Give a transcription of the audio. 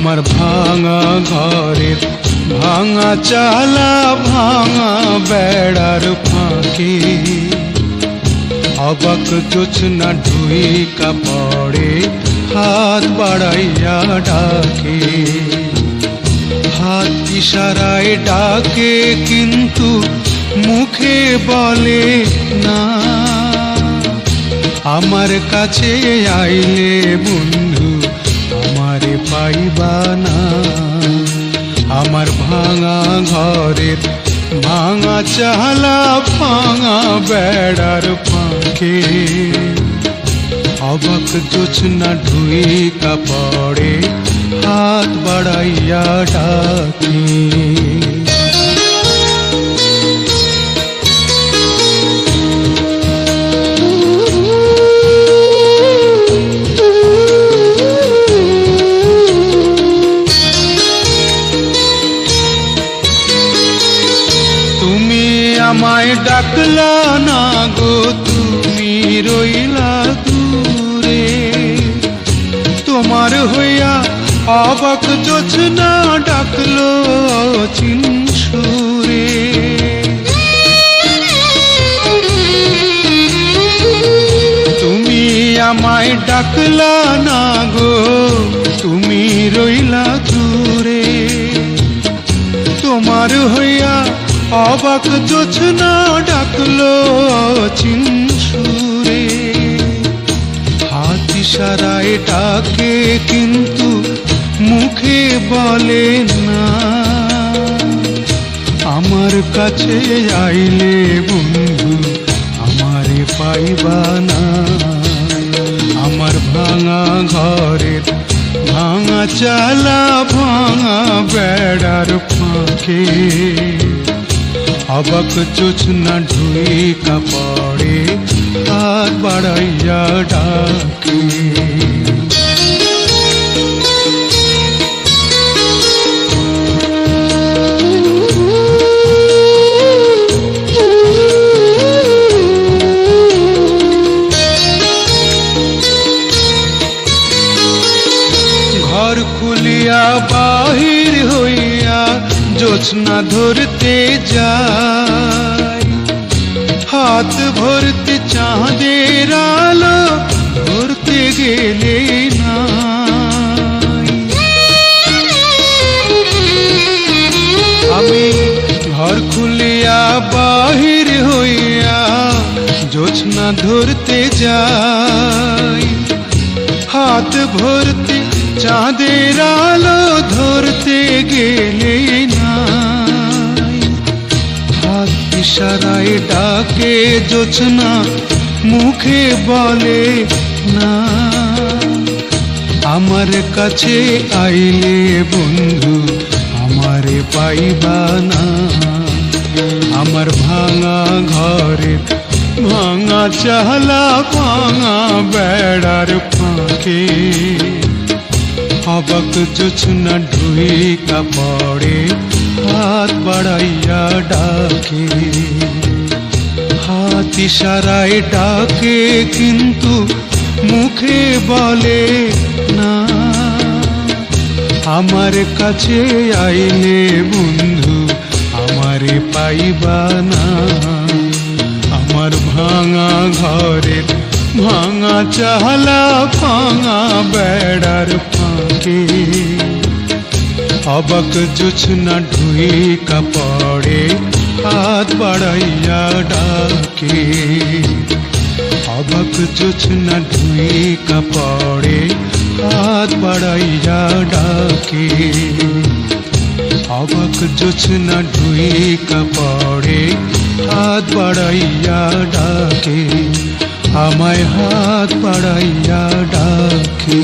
আমার ভাঙা ঘরের ভাঙা চালা ভাঙা বেড়ার ফাঁকে অবাক জোছনা ঢুইকা পড়ে হাত বাড়াইয়া ডাকে হাত ইশারায় ডাকে কিন্তু মুখে বলে না আমার কাছে আইলে বন্ধু আমারে পাইবা না আমার ভাঙা ঘরের ভাঙা চালা ভাঙা বেড়ার ফাঁকে অবাক জোছনা ঢুইকা পড়ে হাত বাড়াইয়া ডাকে আমায় ডাকলা না গো তুমি রইলা দূরে তোমার হইয়া অবাক জোছনা ডাকলো চিনসুরে তুমি আমায় ডাকলা না গো তুমি রইলা দূরে তোমার হইয়া অবাক জোছনা ডাকলো চিনসুরে হাত ইশারায় ডাকে কিন্তু মুখে বলে না আমার কাছে আইলে বন্ধু আমারে পাইবা না আমার ভাঙা ঘরের ভাঙা চালা ভাঙা বেড়ার ফাঁকে অবাক জোছনা ঢুইকা পড়ে হাত বাড়াইয়া ডাকে ঘর খুলিয়া বাহির হইয়া জোছনা ধরতে যায় হাত ভরতে চাঁদের আলো ধরতে গেলে না আমি ঘর খুলিয়া বাহির হইয়া জোছনা ধরতে যাই হাত ভরতে চাঁদের আলো ধরতে গেলে নাই হাত ইশারায় ডাকে জোছনা মুখে বলে না আমার কাছে আইলে বন্ধু আমারে পাইবা না আমার ভাঙা ঘরে ভাঙা চালা ভাঙা বেড়ার ফাঁকে অবাক জোছনা ঢুইকা পড়ে হাত বাড়াইয়া ডাকে হাত ইশারায় ডাকে কিন্তু মুখে বলে না আমার কাছে আইলে বন্ধু আমারে পাইবা না আমার ভাঙা ঘরের ভাঙা চালা ভাঙা বেড়ার ফাঁকে অবাক জোছনা ঢুইকা পড়ে হাত বাড়াইয়া ডাকে অবাক জোছনা ঢুইকা পড়ে হাত বাড়াইয়া ডাকে অবাক জোছনা ঢুইকা পড়ে হাত বাড়াইয়া ডাকে আমায় হাত বাড়াইয়া ডাকে।